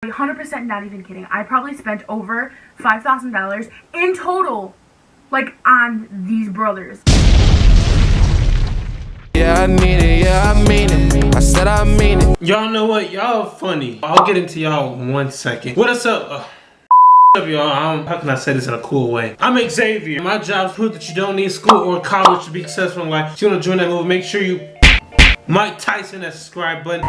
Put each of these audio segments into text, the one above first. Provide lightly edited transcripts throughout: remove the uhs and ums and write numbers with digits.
100% not even kidding. I probably spent over $5,000 in total, like, on these brothers. Yeah, I mean it, yeah, I mean it. I said I mean it. Y'all know what? Y'all funny. I'll get into y'all in 1 second. What is up? Y'all, how can I say this in a cool way? I'm Xavier. My job is to prove that you don't need school or college to be successful in life. If you want to join that movie, make sure you Mike Tyson that subscribe button.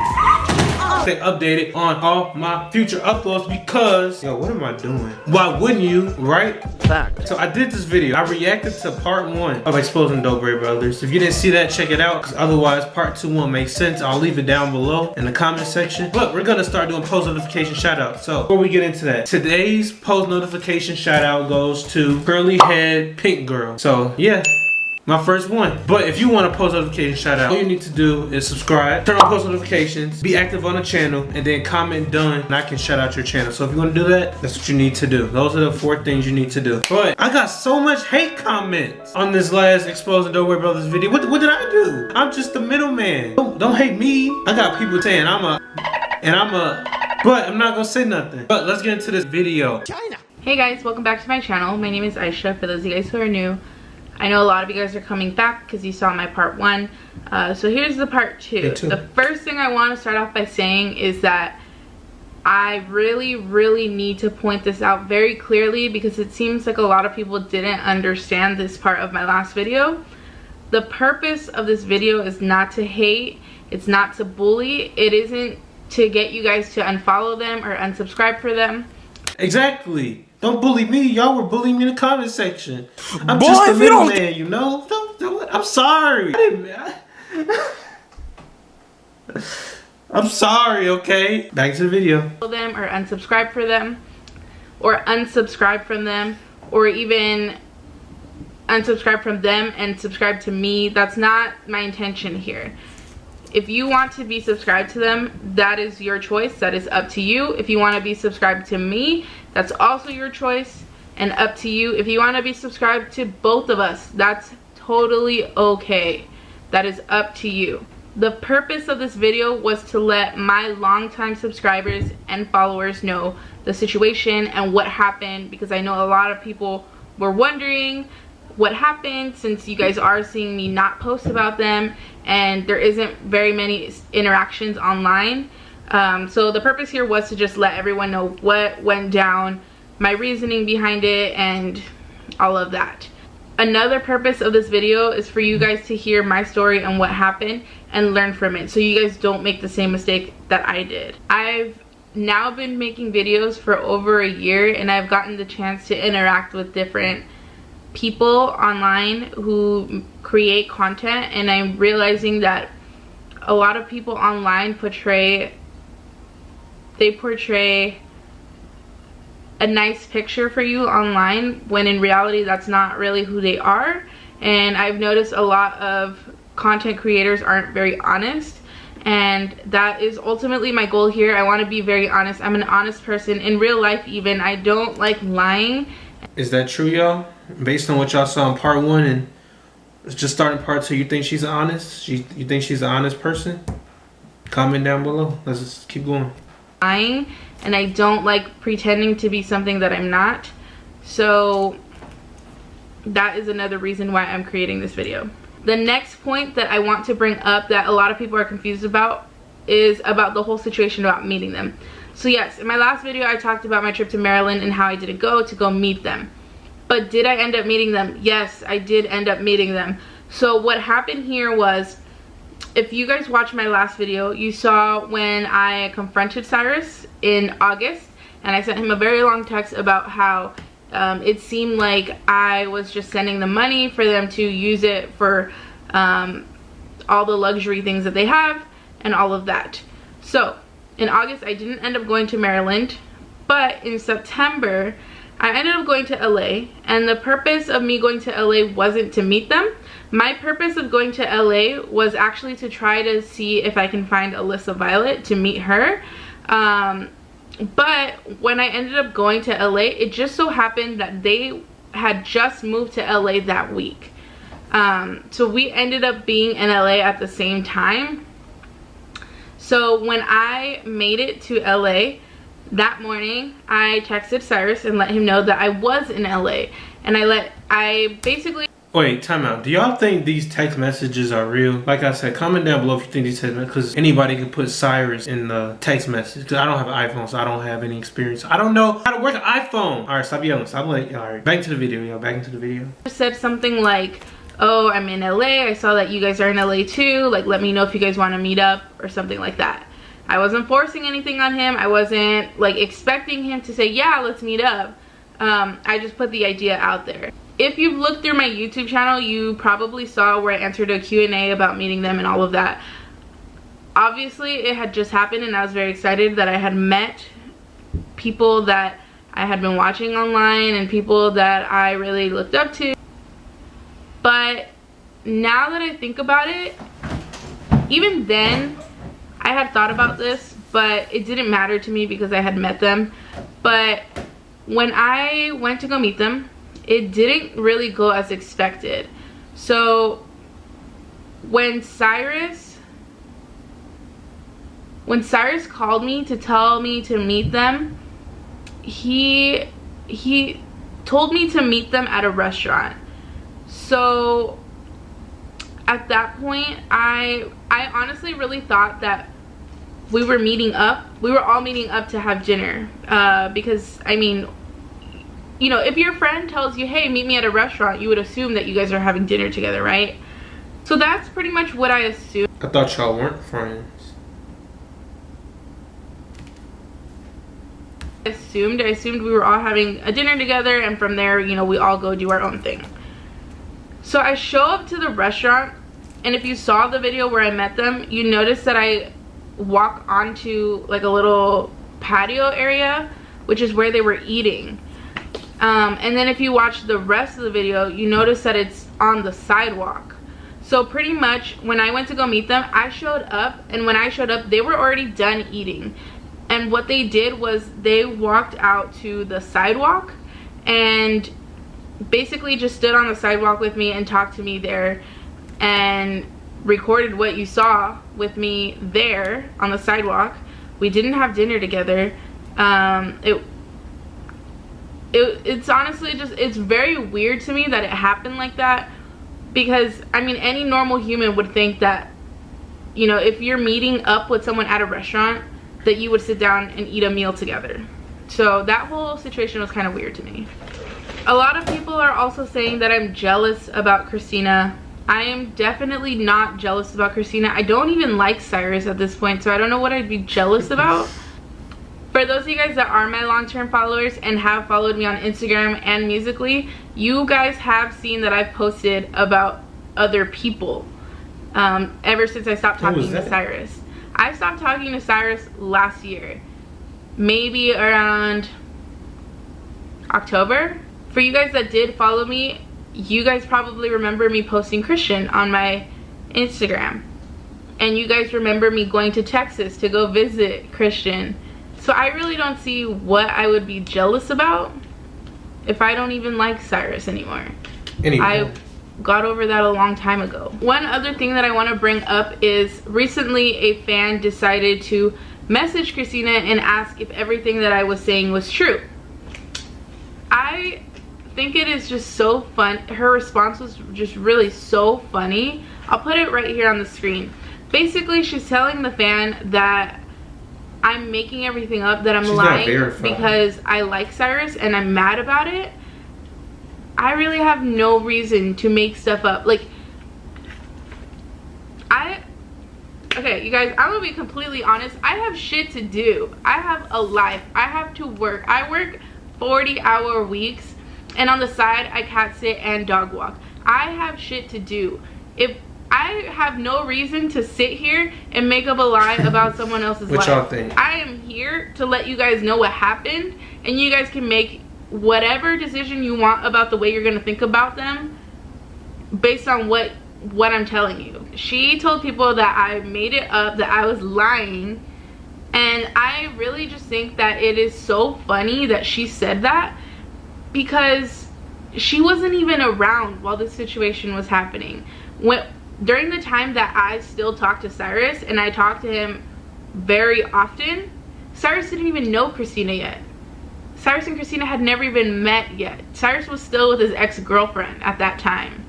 Stay updated on all my future uploads because, yo, what am I doing? Why wouldn't you, right? Fact. So I did this video. I reacted to part 1 of exposing DOBRE Brothers. If you didn't see that, check it out, because otherwise part 2 won't make sense. I'll leave it down below in the comment section. But we're gonna start doing post notification shout out. So before we get into that, today's post notification shout out goes to curly head pink girl. So yeah, my first one. But if you want a post notification shout out, all you need to do is subscribe, turn on post notifications, be active on the channel, and then comment done, and I can shout out your channel. So if you want to do that, that's what you need to do. Those are the 4 things you need to do. But I got so much hate comments on this last exposing DOBRE Brothers video. What did I do? I'm just the middleman. Don't hate me. I got people saying but I'm not gonna say nothing. But let's get into this video. China. Hey guys, welcome back to my channel. My name is Aisha, for those of you guys who are new. I know a lot of you guys are coming back because you saw my part 1. So here's the part 2. The first thing I want to start off by saying is that I really need to point this out very clearly, because it seems like a lot of people didn't understand this part of my last video. The purpose of this video is not to hate, it's not to bully, it isn't to get you guys to unfollow them or unsubscribe for them. Exactly. Don't bully me. Y'all were bullying me in the comment section. I'm just a middleman, you know? I'm sorry. I'm sorry, okay? Back to the video. Them or unsubscribe for them, or unsubscribe from them, or even unsubscribe from them and subscribe to me. That's not my intention here. If you want to be subscribed to them, that is your choice. That is up to you. If you want to be subscribed to me, that's also your choice and up to you. If you want to be subscribed to both of us, that's totally okay. That is up to you. The purpose of this video was to let my longtime subscribers and followers know the situation and what happened, because I know a lot of people were wondering what happened, since you guys are seeing me not post about them and there isn't very many interactions online. So the purpose here was to just let everyone know what went down, my reasoning behind it, and all of that. Another purpose of this video is for you guys to hear my story and what happened and learn from it, so you guys don't make the same mistake that I did. I've now been making videos for over a year, and I've gotten the chance to interact with different people online who create content, and I'm realizing that a lot of people online portray a nice picture for you online, when in reality that's not really who they are. And I've noticed a lot of content creators aren't very honest, and that is ultimately my goal here. I want to be very honest. I'm an honest person in real life. Even I don't like lying. Is that true, y'all? Based on what y'all saw in part 1 and just starting part 2, you think she's honest? You think she's an honest person? Comment down below. Let's just keep going. Lying, and I don't like pretending to be something that I'm not. So that is another reason why I'm creating this video. The next point that I want to bring up that a lot of people are confused about is about the whole situation about meeting them. So yes, in my last video I talked about my trip to Maryland and how I didn't go to go meet them. But did I end up meeting them? Yes, I did end up meeting them. So what happened here was, if you guys watched my last video, you saw when I confronted Cyrus in August, and I sent him a very long text about how it seemed like I was just sending them money for them to use it for all the luxury things that they have and all of that. So in August I didn't end up going to Maryland, but in September I ended up going to LA, and the purpose of me going to LA wasn't to meet them. My purpose of going to LA was actually to try to see if I can find Alyssa Violet to meet her. But when I ended up going to LA, it just so happened that they had just moved to LA that week. So we ended up being in LA at the same time. So when I made it to LA, that morning I texted Cyrus and let him know that I was in LA, and I basically... Wait, time out. Do y'all think these text messages are real? Like I said, comment down below if you think these text messages, because anybody can put Cyrus in the text message. Because I don't have an iPhone, so I don't have any experience. I don't know how to work an iPhone. Alright, stop yelling. Stop like, alright, back to the video, y'all. Back into the video. said something like, oh, I'm in LA, I saw that you guys are in LA too, like let me know if you guys want to meet up, or something like that. I wasn't forcing anything on him. I wasn't like expecting him to say, yeah, let's meet up. I just put the idea out there. If you've looked through my YouTube channel, you probably saw where I answered a Q&A about meeting them and all of that. Obviously, it had just happened and I was very excited that I had met people that I had been watching online and people that I really looked up to. But now that I think about it, even then, I had thought about this, but it didn't matter to me because I had met them. But when I went to go meet them, it didn't really go as expected. So when Cyrus called me to tell me to meet them, he told me to meet them at a restaurant. So at that point, I honestly really thought that we were meeting up. We were all meeting up to have dinner, because I mean, you know, if your friend tells you, hey, meet me at a restaurant, you would assume that you guys are having dinner together, right? So that's pretty much what I assumed. I thought y'all weren't friends. I assumed we were all having a dinner together, and from there, you know, we all go do our own thing. So I show up to the restaurant, and if you saw the video where I met them, you notice that I walk onto like a little patio area, which is where they were eating. And then if you watch the rest of the video, you notice that it's on the sidewalk. So pretty much when I went to go meet them, I showed up, and when I showed up, they were already done eating. And what they did was they walked out to the sidewalk and basically just stood on the sidewalk with me and talked to me there and recorded what you saw with me there on the sidewalk. We didn't have dinner together. It's honestly just, it's very weird to me that it happened like that, because I mean, any normal human would think that, you know, if you're meeting up with someone at a restaurant, that you would sit down and eat a meal together. So that whole situation was kind of weird to me. A lot of people are also saying that I'm jealous about Christina. I am definitely not jealous about Christina. I don't even like Cyrus at this point, so I don't know what I'd be jealous about. For those of you guys that are my long-term followers and have followed me on Instagram and Musically, you guys have seen that I've posted about other people ever since I stopped talking to Cyrus. I stopped talking to Cyrus last year, maybe around October. For you guys that did follow me, you guys probably remember me posting Christian on my Instagram. And you guys remember me going to Texas to go visit Christian. So I really don't see what I would be jealous about if I don't even like Cyrus anymore. I got over that a long time ago. One other thing that I want to bring up is recently a fan decided to message Christina and ask if everything that I was saying was true. I think it is just so fun. Her response was just really so funny. I'll put it right here on the screen. Basically, she's telling the fan that I'm making everything up, that I'm lying because I like Cyrus and I'm mad about it. I really have no reason to make stuff up. Like, okay, you guys, I'm gonna be completely honest. I have shit to do. I have a life. I have to work. I work 40-hour weeks, and on the side, I cat sit and dog walk. I have shit to do. If I have no reason to sit here and make up a lie about someone else's life. What y'all think? I am here to let you guys know what happened, and you guys can make whatever decision you want about the way you're gonna think about them based on what I'm telling you. She told people that I made it up, that I was lying, and I really just think that it is so funny that she said that, because she wasn't even around while this situation was happening. During the time that I still talked to Cyrus, and I talked to him very often, Cyrus didn't even know Christina yet. Cyrus and Christina had never even met yet. Cyrus was still with his ex-girlfriend at that time.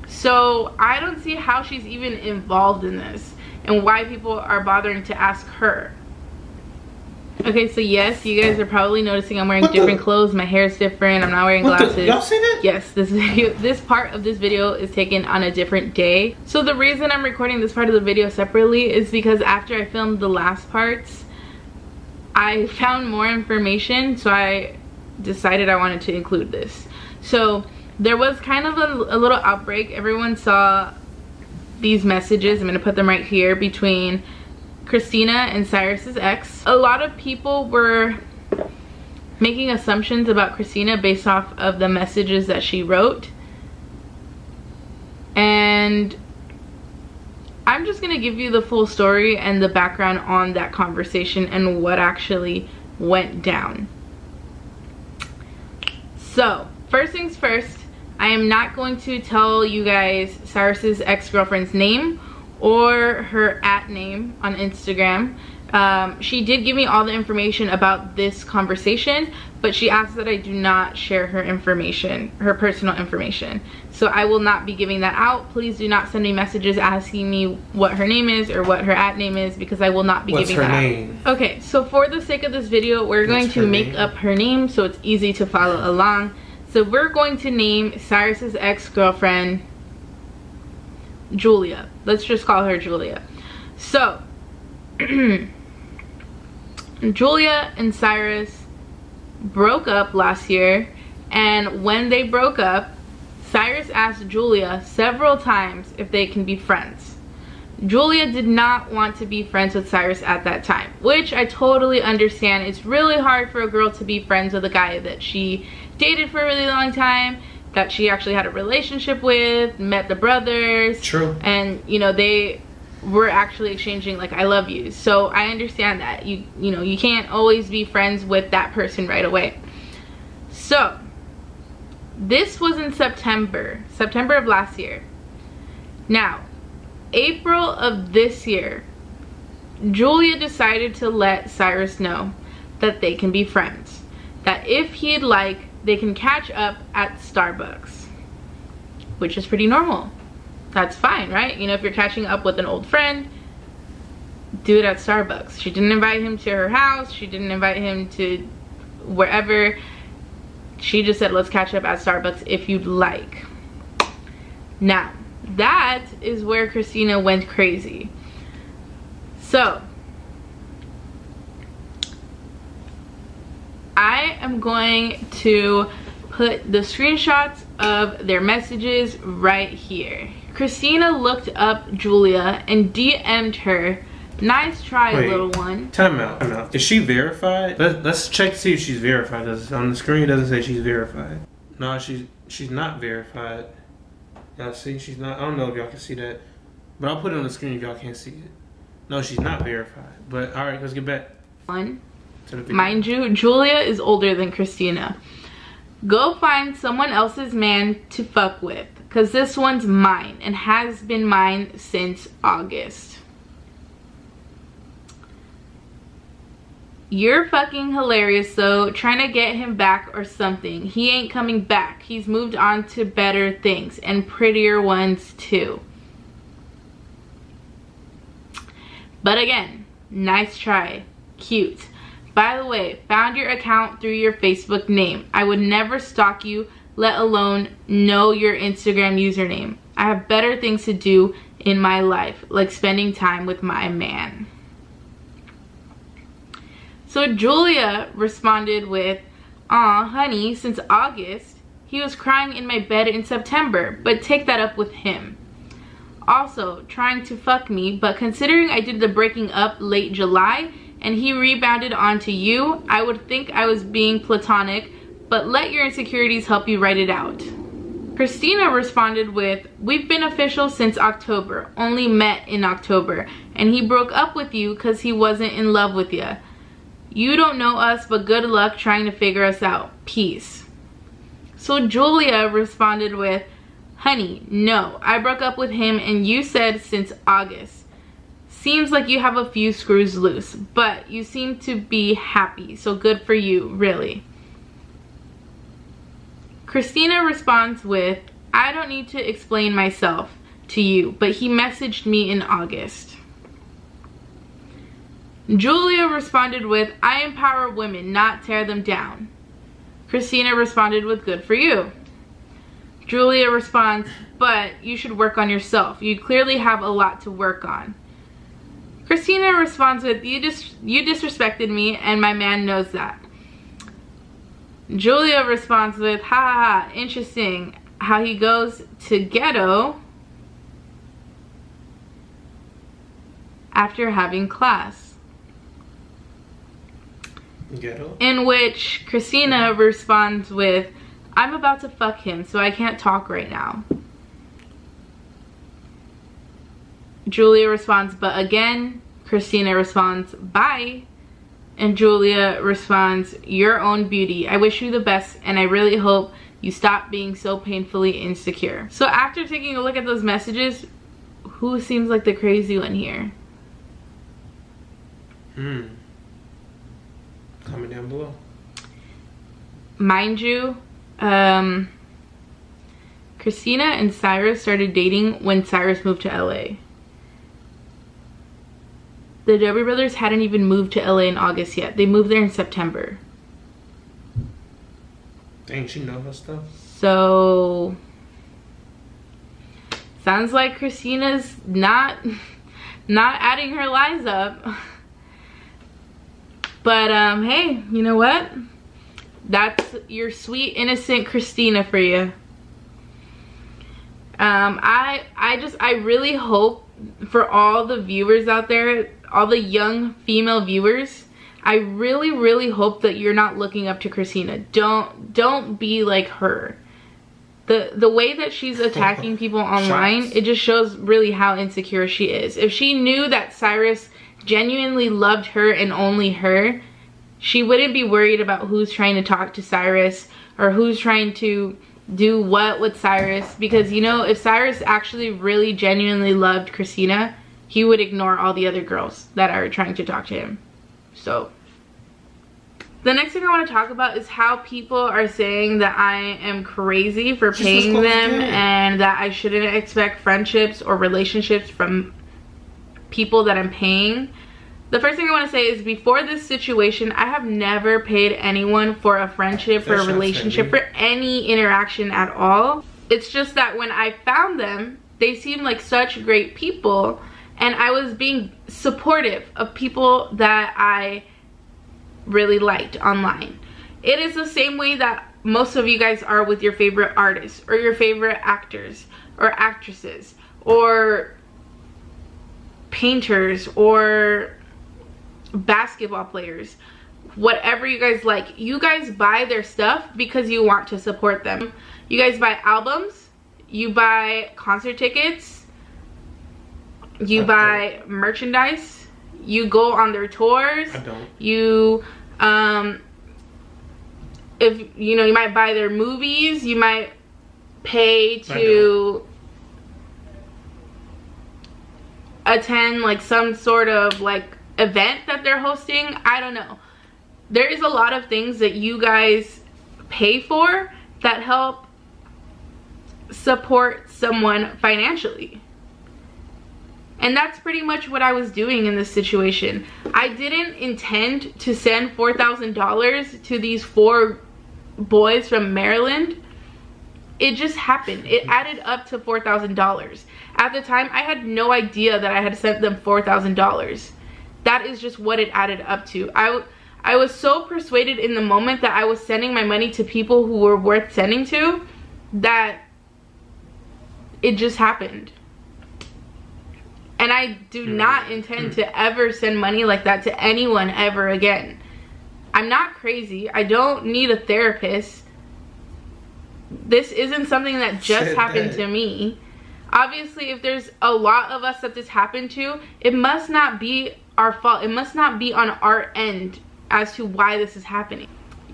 So I don't see how she's even involved in this and why people are bothering to ask her. Okay, so yes, you guys are probably noticing I'm wearing different clothes. My hair is different. I'm not wearing glasses. Y'all see that? Yes, this part of this video is taken on a different day. So the reason I'm recording this part of the video separately is because after I filmed the last parts, I found more information, so I decided I wanted to include this. So there was kind of a little outbreak. Everyone saw these messages. I'm going to put them right here between Christina and Cyrus's ex. A lot of people were making assumptions about Christina based off of the messages that she wrote. And I'm just gonna give you the full story and the background on that conversation and what actually went down. So, first things first, I am not going to tell you guys Cyrus's ex-girlfriend's name or her @name on Instagram. She did give me all the information about this conversation, but she asked that I do not share her information, her personal information. So I will not be giving that out. Please do not send me messages asking me what her name is or what her @name is, because I will not be giving that out. Okay, so for the sake of this video, we're going to make up her name so it's easy to follow along. So we're going to name Cyrus's ex-girlfriend Julia. Let's just call her Julia. So Julia and Cyrus broke up last year, and when they broke up, Cyrus asked Julia several times if they can be friends. Julia did not want to be friends with Cyrus at that time, which I totally understand. It's really hard for a girl to be friends with a guy that she dated for a really long time, that she actually had a relationship with, met the brothers. True. And you know, they were actually exchanging like I love yous. So I understand that. You know, you can't always be friends with that person right away. So this was in September of last year. Now, April of this year, Julia decided to let Cyrus know that they can be friends. That if he'd like, they can catch up at Starbucks, which is pretty normal. That's fine, right? You know, if you're catching up with an old friend, do it at Starbucks. She didn't invite him to her house. She didn't invite him to wherever. She just said, let's catch up at Starbucks if you'd like. Now, that is where Christina went crazy. So I am going to put the screenshots of their messages right here. Christina looked up Julia and DM'd her, nice try, little one. Time out. Is she verified? Let's check to see if she's verified. On the screen it doesn't say she's verified. No, she's not verified. Y'all see, she's not. I don't know if y'all can see that, but I'll put it on the screen if y'all can't see it. No, she's not verified. But all right, let's get back. Mind you, Julia is older than Christina. Go find someone else's man to fuck with, because this one's mine and has been mine since August. You're fucking hilarious though, trying to get him back or something. He ain't coming back. He's moved on to better things and prettier ones too. But again, nice try. Cute. By the way, found your account through your Facebook name. I would never stalk you, let alone know your Instagram username. I have better things to do in my life, like spending time with my man. So Julia responded with, aw, honey, since August, he was crying in my bed in September, but take that up with him. Also, trying to fuck me, but considering I did the breaking up late July, and he rebounded onto you, I would think I was being platonic, but let your insecurities help you write it out. Christina responded with, we've been official since October, only met in October, and he broke up with you because he wasn't in love with you. You don't know us, but good luck trying to figure us out. Peace. So Julia responded with, honey, no, I broke up with him and you said since August. Seems like you have a few screws loose, but you seem to be happy, so good for you, really. Christina responds with, I don't need to explain myself to you, but he messaged me in August. Julia responded with, I empower women, not tear them down. Christina responded with, good for you. Julia responds, but you should work on yourself. You clearly have a lot to work on. Christina responds with, you disrespected me and my man knows that. Julia responds with, ha ha ha, interesting how he goes to ghetto after having class. Ghetto? In which Christina responds with, I'm about to fuck him, so I can't talk right now. Julia responds, but again. Christina responds, bye. And Julia responds, your own beauty. I wish you the best, and I really hope you stop being so painfully insecure. So after taking a look at those messages, who seems like the crazy one here? Comment down below. Mind you, Christina and Cyrus started dating when Cyrus moved to LA. The DOBRE brothers hadn't even moved to LA in August yet. They moved there in September. Dang, she know her stuff. So sounds like Christina's not adding her lies up. But hey, you know what? That's your sweet innocent Christina for you. I really hope for all the viewers out there, all the young female viewers, I really hope that you're not looking up to Christina. Don't be like her. The way that she's attacking people online, it just shows really how insecure she is. If she knew that Cyrus genuinely loved her and only her, she wouldn't be worried about who's trying to talk to Cyrus or who's trying to do what with Cyrus, because you know, if Cyrus actually really genuinely loved Christina, he would ignore all the other girls that are trying to talk to him. So the next thing I want to talk about is how people are saying that I am crazy for paying them and that I shouldn't expect friendships or relationships from people that I'm paying. The first thing I want to say is, before this situation, I have never paid anyone for a friendship, for a relationship, for any interaction at all. It's just that when I found them, they seemed like such great people, and I was being supportive of people that I really liked online. It is the same way that most of you guys are with your favorite artists or your favorite actors or actresses or painters or basketball players, whatever you guys like. You guys buy their stuff because you want to support them. You guys buy albums, you buy concert tickets, you buy merchandise, you go on their tours. I don't. You if you know, you might buy their movies, you might pay to attend like some sort of like event that they're hosting. I don't know. There is a lot of things that you guys pay for that help support someone financially. And that's pretty much what I was doing in this situation. I didn't intend to send $4,000 to these 4 boys from Maryland. It just happened. It added up to $4,000. At the time, I had no idea that I had sent them $4,000. That is just what it added up to. I was so persuaded in the moment that I was sending my money to people who were worth sending to, that it just happened. And I do not intend to ever send money like that to anyone ever again. I'm not crazy. I don't need a therapist. This isn't something that just happened to me. Obviously, if there's a lot of us that this happened to, it must not be our fault. It must not be on our end as to why this is happening.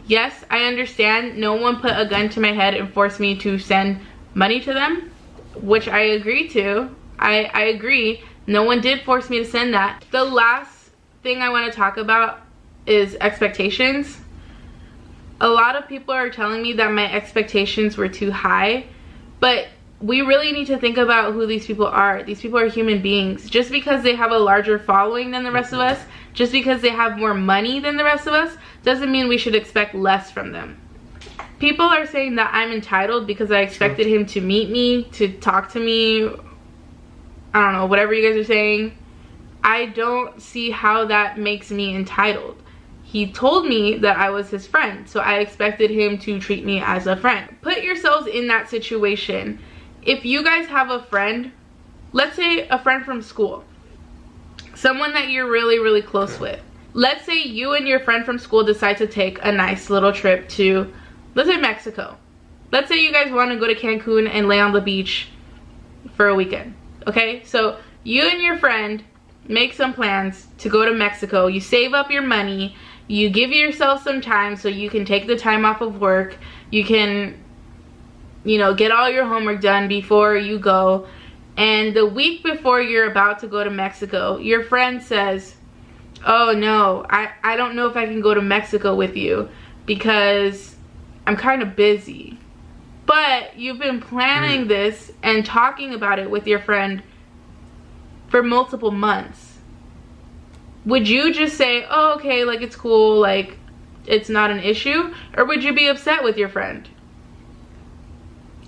Yes, I understand no one put a gun to my head and forced me to send money to them, which I agree to. I agree. No one did force me to send that. The last thing I want to talk about is expectations. A lot of people are telling me that my expectations were too high, but we really need to think about who these people are. These people are human beings. Just because they have a larger following than the rest of us, just because they have more money than the rest of us, doesn't mean we should expect less from them. People are saying that I'm entitled because I expected him to meet me, to talk to me, I don't know, whatever you guys are saying. I don't see how that makes me entitled. He told me that I was his friend, so I expected him to treat me as a friend. Put yourselves in that situation. If you guys have a friend, let's say a friend from school, someone that you're really, really close with. Let's say you and your friend from school decide to take a nice little trip to, let's say, Mexico. Let's say you guys want to go to Cancun and lay on the beach for a weekend, okay? So you and your friend make some plans to go to Mexico. You save up your money. You give yourself some time so you can take the time off of work. You can, you know, get all your homework done before you go. And the week before you're about to go to Mexico, your friend says, oh no, I don't know if I can go to Mexico with you because I'm kind of busy. But you've been planning this and talking about it with your friend for multiple months. Would you just say, oh, okay, like, it's cool, like, it's not an issue? Or would you be upset with your friend?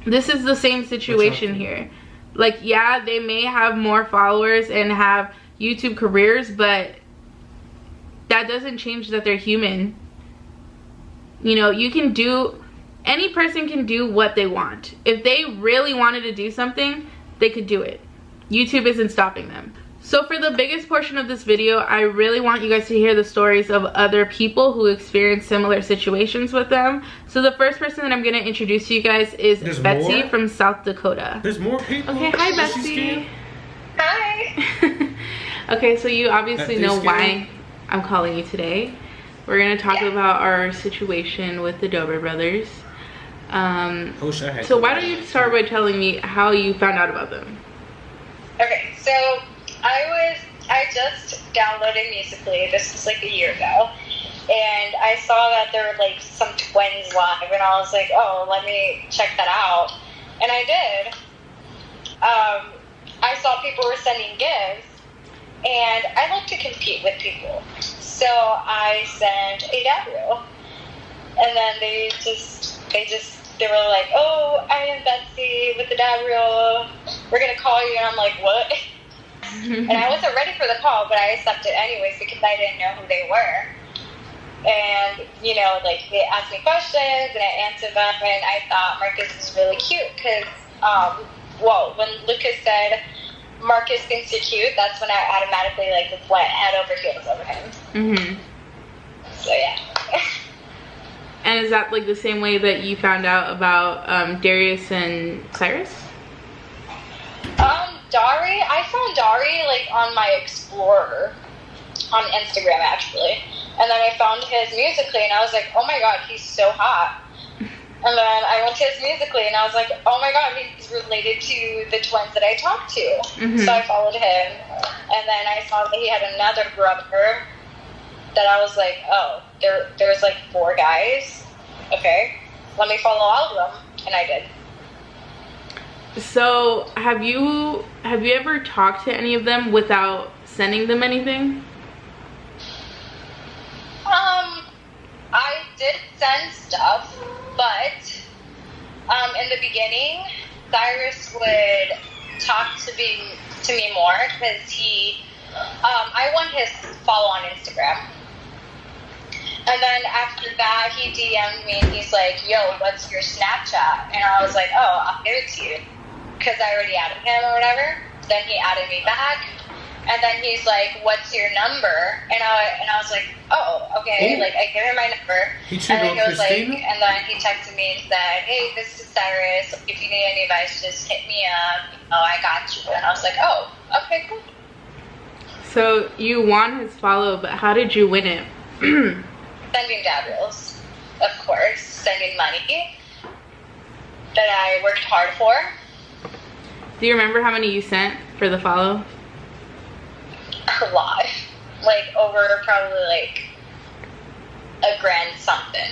This is the same situation here. Like, yeah, they may have more followers and have YouTube careers, but that doesn't change that they're human. You know, you can do, any person can do what they want. If they really wanted to do something, they could do it. YouTube isn't stopping them. So for the biggest portion of this video, I really want you guys to hear the stories of other people who experience similar situations with them. So the first person that I'm going to introduce to you guys is Betsy from South Dakota. There's more people? Okay, hi Betsy. Hi. Okay, so you obviously know why I'm calling you today. We're going to talk about our situation with the Dobre brothers. So why don't you start by telling me how you found out about them? Okay, so I just downloaded Musical.ly. This was like a year ago, and I saw that there were like some twins live, and I was like, oh, let me check that out, and I did. I saw people were sending gifts, and I like to compete with people, so I sent a dab reel, and then they were like, oh, I am Betsy with the dab reel. We're gonna call you, and I'm like, what? And I wasn't ready for the call, but I accepted anyways because I didn't know who they were. And, you know, like, they asked me questions, and I answered them, and I thought Marcus was really cute because, well, when Lucas said Marcus thinks you're cute, that's when I automatically, like, went head over heels over him. Mm-hmm. So, yeah. And is that, like, the same way that you found out about Darius and Cyrus? I found Dari, like, on my Explorer, on Instagram, actually. And then I found his Musical.ly, and I was like, oh my god, he's so hot. And then I went to his Musical.ly, and I was like, oh my god, he's related to the twins that I talked to. Mm-hmm. So I followed him. And then I saw that he had another brother that I was like, oh, there's like 4 guys. Okay, let me follow all of them. And I did. So have you ever talked to any of them without sending them anything? I did send stuff, but in the beginning, Cyrus would talk to me more because I want his follow on Instagram. And then after that, he DM'd me and he's like, yo, what's your Snapchat? And I was like, oh, I'll give it to you. Because I already added him or whatever. Then he added me back. And then he's like, what's your number? And I was like, oh, okay. Like, I gave him my number. And then he was like, and then he texted me and said, hey, this is Cyrus. If you need any advice, just hit me up. Oh, I got you. And I was like, oh, okay, cool. So you won his follow, but how did you win it? Sending dab reels, of course. Sending money that I worked hard for. Do you remember how many you sent for the follow? a lot. Like, over probably, like, $1,000 something.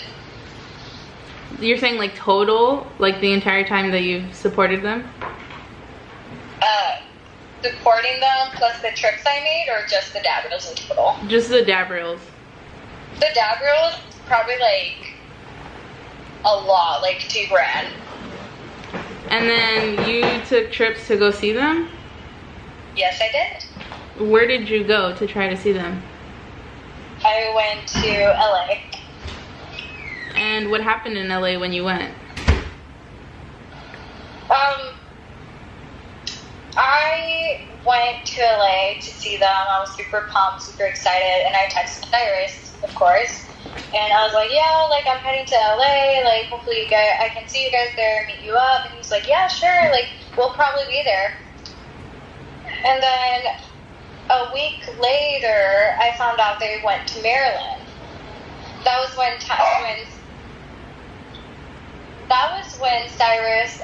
You're saying like total, like the entire time that you've supported them? Supporting them plus the trips I made, or just the dab reels in total? Just the dab reels. The dab reels, probably like a lot, like $2,000. And then you took trips to go see them? Yes, I did. Where did you go to try to see them? I went to LA. And what happened in LA when you went? I went to LA to see them. I was super pumped, super excited, and I texted Cyrus, of course. And I was like, yeah, like, I'm heading to LA, like, hopefully I can see you guys there, meet you up. And he's like, yeah, sure, like, we'll probably be there. And then a week later, I found out they went to Maryland. That was when Cyrus,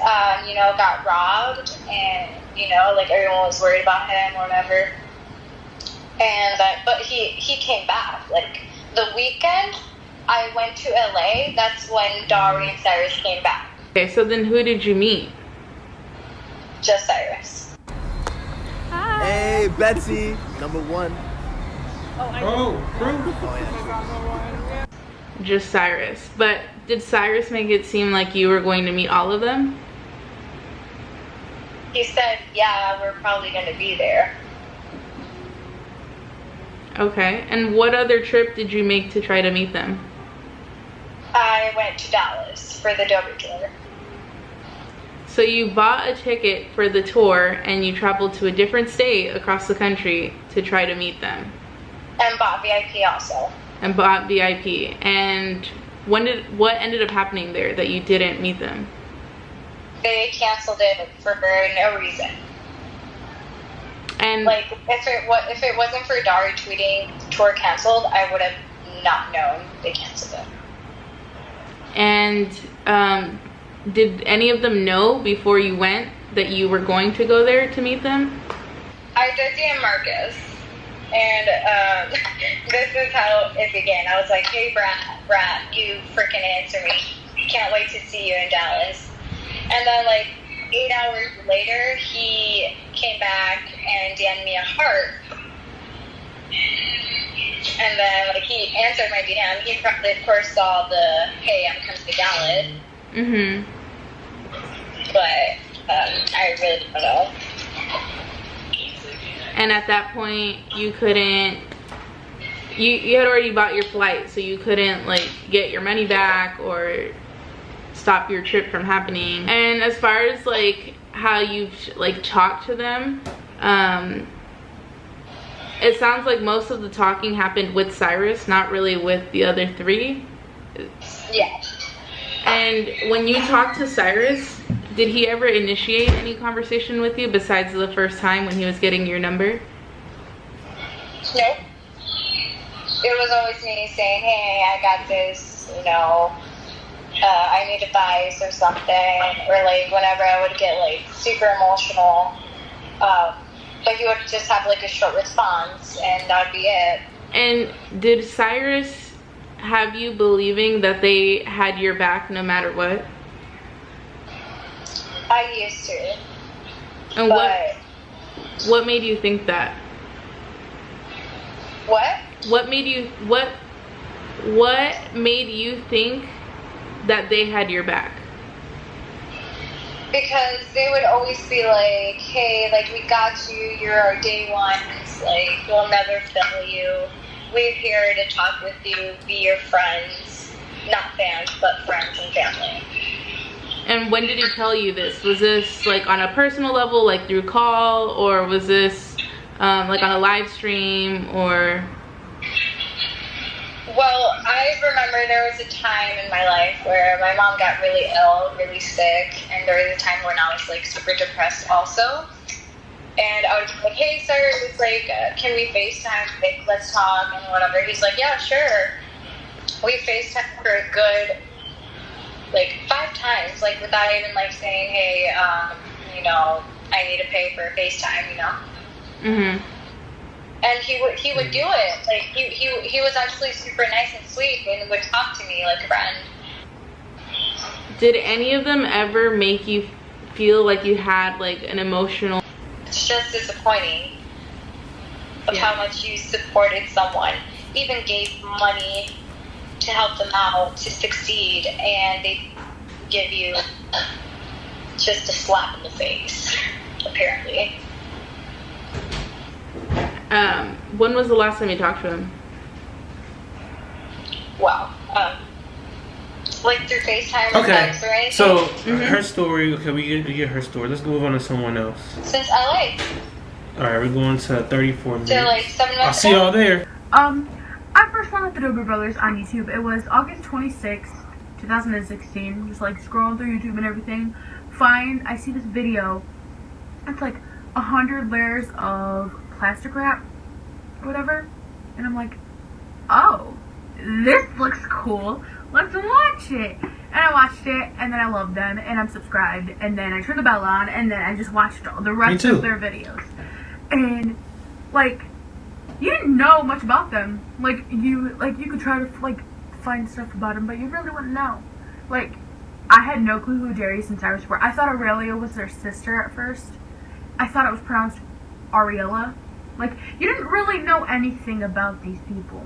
you know, got robbed, and, you know, like, everyone was worried about him or whatever. And but he came back. Like, the weekend I went to LA, that's when Dari and Cyrus came back. Okay, so then who did you meet? Just Cyrus. Hey, Betsy, #1. Just Cyrus. But did Cyrus make it seem like you were going to meet all of them? He said, yeah, we're probably going to be there. Okay, and what other trip did you make to try to meet them? I went to Dallas for the DOBRE tour. So you bought a ticket for the tour and you traveled to a different state across the country to try to meet them. And bought VIP also. And bought VIP. And what ended up happening there that you didn't meet them? They canceled it for no reason. And like, if it wasn't for Dari tweeting tour canceled, I would have not known they canceled it. And did any of them know before you went that you were going to go there to meet them? I did DM Marcus, and this is how it began. I was like, hey, Brat, you freaking answer me. Can't wait to see you in Dallas. And then, like, 8 hours later, he came back and DM'd me a heart. And then, like, he answered my DM. He probably, of course, saw the, hey, I'm coming to Dallas. Mm-hmm. But I really don't know. And at that point, you couldn't, you had already bought your flight, so you couldn't, like, get your money back or stop your trip from happening. And as far as, like, how you've, like, talked to them, it sounds like most of the talking happened with Cyrus, not really with the other three. Yeah. And when you talked to Cyrus, did he ever initiate any conversation with you besides the first time when he was getting your number? Nope. It was always me saying, hey, I got this, you know, I need advice or something. Or, like, whenever I would get, like, super emotional, but he would just have, like, a short response, and that would be it. And did Cyrus have you believing that they had your back no matter what? I used to. And what made you think that? What? What made you think that they had your back? Because they would always be like, hey, like, we got you, you're our day ones, like, we'll never fail you. We're here to talk with you, be your friends. Not fans, but friends and family. And when did he tell you this? Was this, like, on a personal level, like through call, or was this like on a live stream, or? Well, I remember there was a time in my life where my mom got really ill, really sick, and there was a time when I was, like, super depressed also. And I was like, hey, Cyrus, like, can we FaceTime? Like, let's talk and whatever. He's like, yeah, sure. We FaceTime for a good, like, 5 times, like, without even, like, saying, hey, you know, I need to pay for FaceTime, you know? Mm-hmm. And he would do it. Like he was actually super nice and sweet and would talk to me like a friend. Did any of them ever make you feel like you had like an emotional? It's just disappointing of how much you supported someone, even gave money to help them out to succeed, and they give you just a slap in the face, apparently. When was the last time you talked to him? Wow. Like through FaceTime or Okay. text or anything? So her story. Okay, we get her story. Let's move on to someone else. Since LA. All right, we're going to 34 minutes. So like 7 months I'll see y'all there. I first found out the DOBRE Brothers on YouTube. It was August 26th, 2016. Just like scrolling through YouTube and everything. I see this video. It's like 100 layers of plastic wrap or whatever. And I'm like, oh, this looks cool. Let's watch it. And I watched it, and then I loved them, and I'm subscribed, and then I turned the bell on, and then I just watched all the rest of their videos. And like, you didn't know much about them. Like you could try to like find stuff about them, but you really wouldn't know. Like, I had no clue who Darius and Cyrus were. I thought Aurelia was their sister at first. I thought it was pronounced Ariella. Like, you didn't really know anything about these people.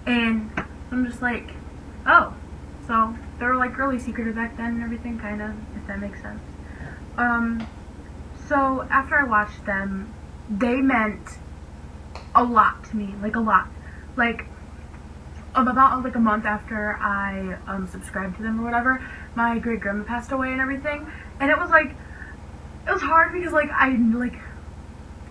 And I'm just like, oh, so they were like really secretive back then and everything, kind of, if that makes sense. So after I watched them, they meant a lot to me, like a lot. Like, about like a month after I subscribed to them or whatever, my great grandma passed away and everything, and it was like, it was hard because like I like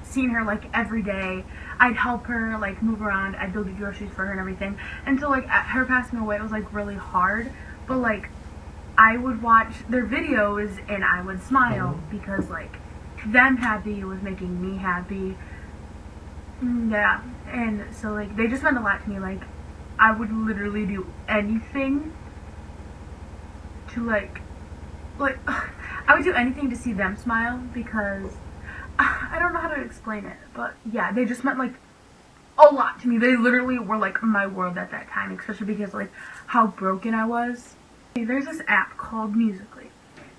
seen her like every day. I'd help her like move around, I'd go get groceries for her and everything, and so like at her passing away, it was like really hard, but like I would watch their videos and I would smile because like them happy was making me happy. Yeah, and so like they just meant a lot to me. Like, I would literally do anything to like I would do anything to see them smile, because I don't know how to explain it, but yeah, they just meant like a lot to me. They literally were like my world at that time, especially because like how broken I was. There's this app called Musical.ly,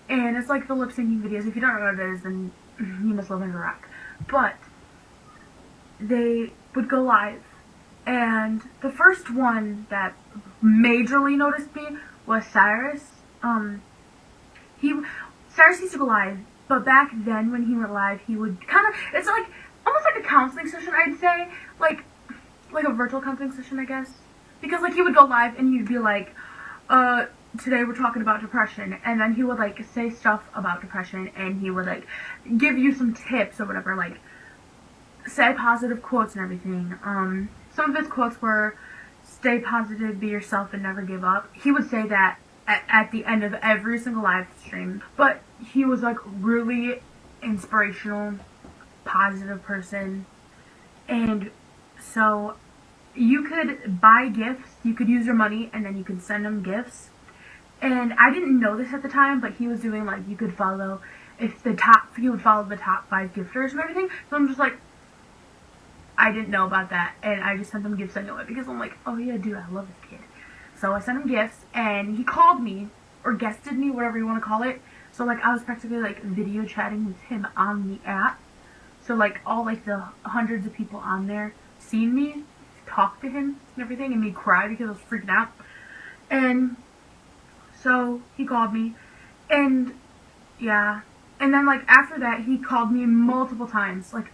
and it's like the lip syncing videos. If you don't know what it is, then you must live under a rock. But they would go live, and the first one that majorly noticed me was Cyrus. Cyrus used to go live, but back then when he went live, he would kind of, it's like almost like a counseling session, I'd say, like a virtual counseling session, I guess, because like he would go live and he'd be like, today we're talking about depression, and then he would like say stuff about depression, and he would like give you some tips or whatever, like say positive quotes and everything. Some of his quotes were, stay positive, be yourself, and never give up. He would say that at the end of every single live stream. But he was like really inspirational, positive person. And so you could buy gifts, you could use your money, and then you could send him gifts. And I didn't know this at the time, but he was doing like, you could follow, he would follow the top 5 gifters and everything. So I'm just like, I didn't know about that, and I just sent him gifts anyway, because I'm like, oh yeah, dude, I love this kid. So I sent him gifts, and he called me, or guested me, whatever you want to call it. So like, I was practically like video chatting with him on the app. So like, all like the hundreds of people on there seen me talk to him and everything, and me cry because I was freaking out. And so he called me, and yeah, and then like after that, he called me multiple times. Like,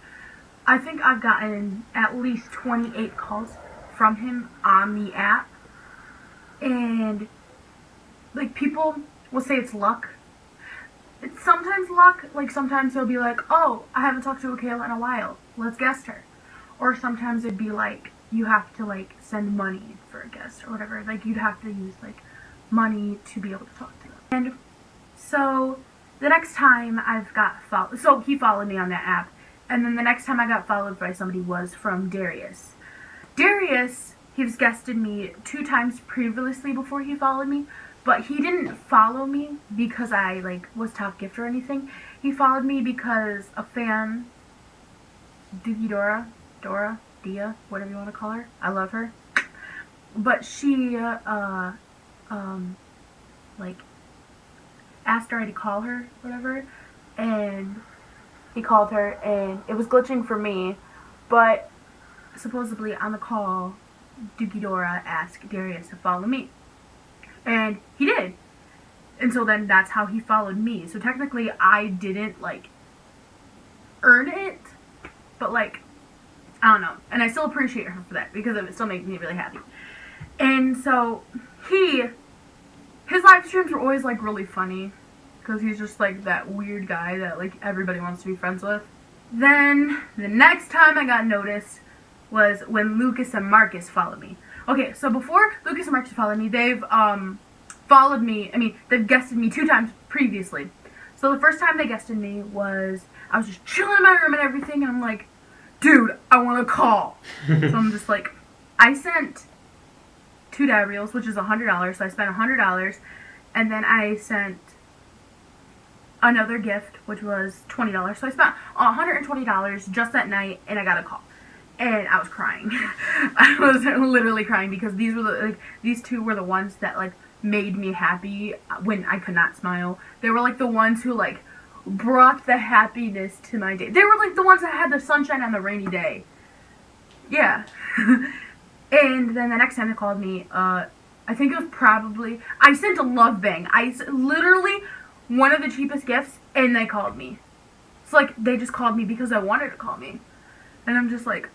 I think I've gotten at least 28 calls from him on the app. And like, people will say it's luck. It's sometimes luck. Like, sometimes he'll be like, oh, I haven't talked to Kayla in a while, let's guest her. Or sometimes it'd be like, you have to like send money for a guest or whatever. Like, you'd have to use like money to be able to talk to them. And so the next time I've got followed, so he followed me on that app. And then the next time I got followed by somebody was from Darius. Darius, he's guested me 2 times previously before he followed me, but he didn't follow me because I like was top gift or anything. He followed me because a fan, Dia, whatever you want to call her. I love her. But she, like, asked Dari to call her, whatever, and he called her, and it was glitching for me, but supposedly on the call, Dookie Dora asked Darius to follow me, and he did, and so then that's how he followed me. So technically I didn't, like, earn it, but, like, I don't know, and I still appreciate her for that, because it still makes me really happy. And so his live streams were always, like, really funny, because he's just, like, that weird guy that, like, everybody wants to be friends with. Then, the next time I got noticed was when Lucas and Marcus followed me. Okay, so before Lucas and Marcus followed me, they've, followed me, they've guested me 2 times previously. So the first time they guested me was, I was just chilling in my room and everything, and I'm like, dude, I want to call. So I'm just like, I sent 2 darius, which is $100, so I spent $100, and then I sent another gift, which was $20, so I spent $120 just that night, and I got a call, and I was crying. I was literally crying, because these were these 2 were the ones that, like, made me happy when I could not smile. They were, like, the ones who, like, brought the happiness to my day. They were, like, the ones that had the sunshine on the rainy day. Yeah. And then the next time they called me, I think it was probably, I sent a love bang. Literally one of the cheapest gifts, and they called me. It's like, they just called me because I wanted to call me. And I'm just like,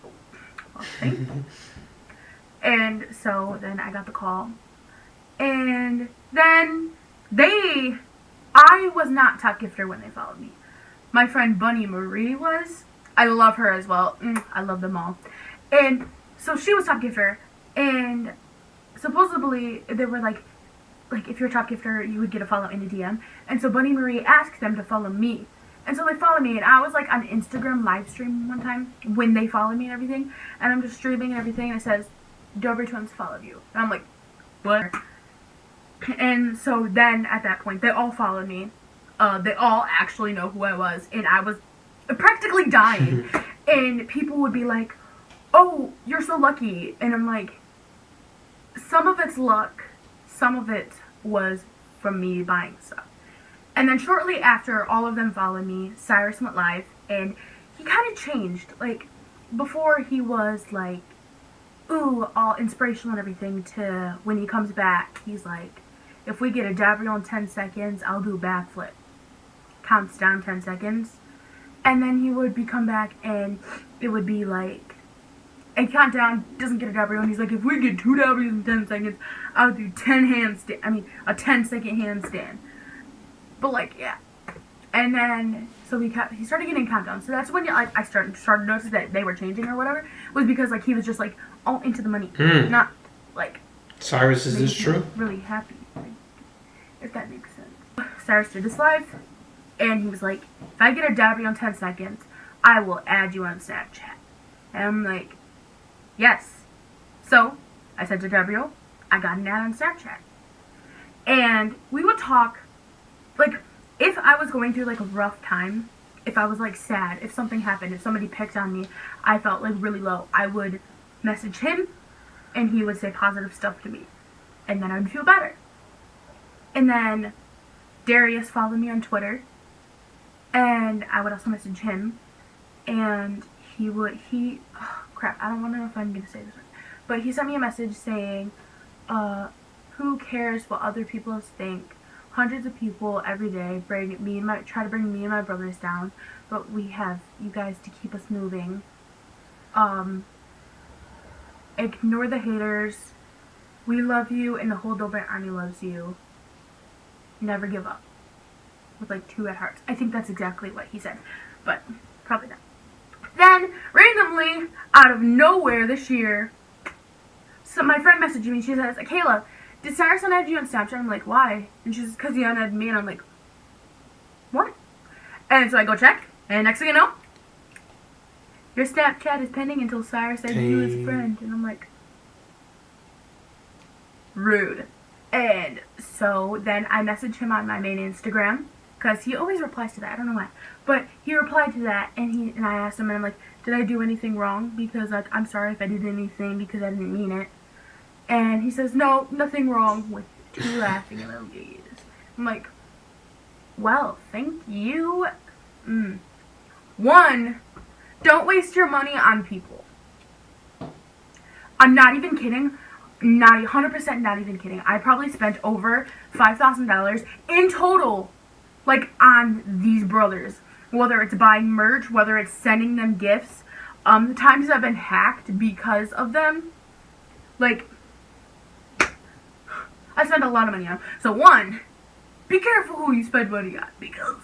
well, thank you. And so then I got the call. And then I was not top gifter when they followed me. My friend Bunny Marie was. I love her as well. I love them all. And so she was top gifter, and supposedly they were like if you're a top gifter, you would get a follow in a DM. And so Bunny Marie asked them to follow me. And so they followed me, and I was, like, on Instagram live stream one time when they followed me and everything. And I'm just streaming and everything, and it says, Dobre Twins followed you. And I'm like, what? And so then, at that point, they all followed me. They all actually know who I was, and I was practically dying. And people would be like, oh, you're so lucky. And I'm like, some of it's luck, some of it was from me buying stuff. And then shortly after all of them followed me, Cyrus went live, and he kind of changed. Like, before he was like, ooh, all inspirational and everything, to when he comes back, he's like, if we get a W in 10 seconds, I'll do a backflip. Counts down 10 seconds. And then he would come back, and it would be like, and countdown, doesn't get a W, and he's like, if we get 2 W's in 10 seconds, I'll do a 10-second handstand. But, like, yeah. And then, so he started getting countdown. So that's when, like, I started to notice that they were changing or whatever. Was because, like, he was just, like, all into the money. Not, like... Cyrus, is this true? Really happy. Like, if that makes sense. Cyrus did this live, and he was like, if I get a W in 10 seconds, I will add you on Snapchat. And I'm like, yes. So, I sent a W, I got an ad on Snapchat. And we would talk, like, if I was going through, like, a rough time, if I was, like, sad, if something happened, if somebody picked on me, I felt, like, really low, I would message him, and he would say positive stuff to me. And then I would feel better. And then Darius followed me on Twitter, and I would also message him, and oh, crap, I don't know if I'm going to say this right, but he sent me a message saying, who cares what other people think? Hundreds of people every day try to bring me and my brothers down, but we have you guys to keep us moving. Ignore the haters. We love you, and the whole Dobre army loves you. Never give up. With, like, 2 red hearts. I think that's exactly what he said, but probably not. Then, randomly, out of nowhere this year, so my friend messaged me, she says, Kayla, did Cyrus add you on Snapchat? I'm like, why? And she's, because he unadded me, and I'm like, what? And so I go check, and next thing you know, your Snapchat is pending until Cyrus adds you as a friend. And I'm like, rude. And so then I message him on my main Instagram, because he always replies to that. I don't know why, but he replied to that, and I asked him, and I'm like, did I do anything wrong? Because like, I'm sorry if I did anything because I didn't mean it. And he says, no, nothing wrong, with 2 laughing emojis. I'm like, well, thank you. 1, don't waste your money on people. I'm not even kidding. Not 100% not even kidding. I probably spent over $5,000 in total, like, on these brothers. Whether it's buying merch, whether it's sending them gifts. The times I've been hacked because of them, like, I spent a lot of money on them. So 1, be careful who you spend money on, because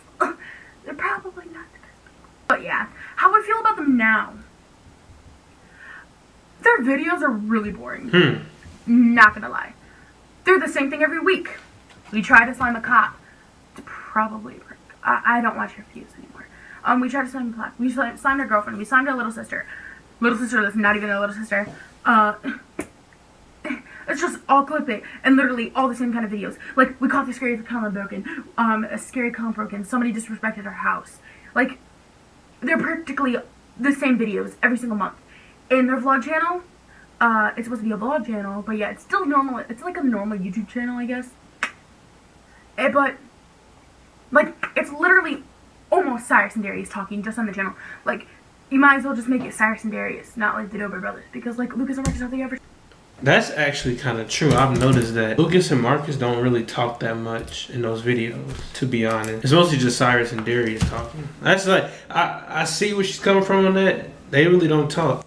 they're probably not the best people. But yeah, how I feel about them now. Their videos are really boring. Not gonna lie. They're the same thing every week. We try to slime a cop. It's probably work. I don't watch her views anymore. We tried to slime a cop. We slimed her girlfriend. We slimed her little sister. Little sister that's not even a little sister. It's just all clickbait and literally all the same kind of videos. Like, we caught the scary column broken. A scary column broken. Somebody disrespected our house. Like, they're practically the same videos every single month. In their vlog channel, it's supposed to be a vlog channel, but yeah, it's still normal. It's like a normal YouTube channel, I guess. But, like, it's literally almost Cyrus and Darius talking just on the channel. Like, you might as well just make it Cyrus and Darius, not like the DOBRE Brothers, because, like, Lucas and Marcus don't think ever. That's actually kind of true. I've noticed that Lucas and Marcus don't really talk that much in those videos, to be honest. It's mostly just Cyrus and Darius talking. That's like, I see where she's coming from on that. They really don't talk.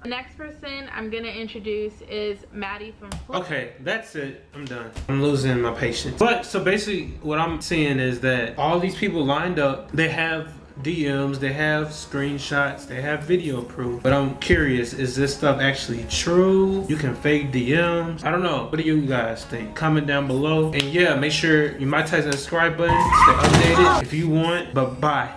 The next person I'm gonna introduce is Maddie from Florida. Okay, that's it. I'm done. I'm losing my patience. But so basically what I'm seeing is that all these people lined up, they have DMs, they have screenshots, they have video proof. But I'm curious, is this stuff actually true? You can fake DMs? I don't know. What do you guys think? Comment down below. And yeah, make sure you might type that subscribe button. Stay updated if you want. But bye.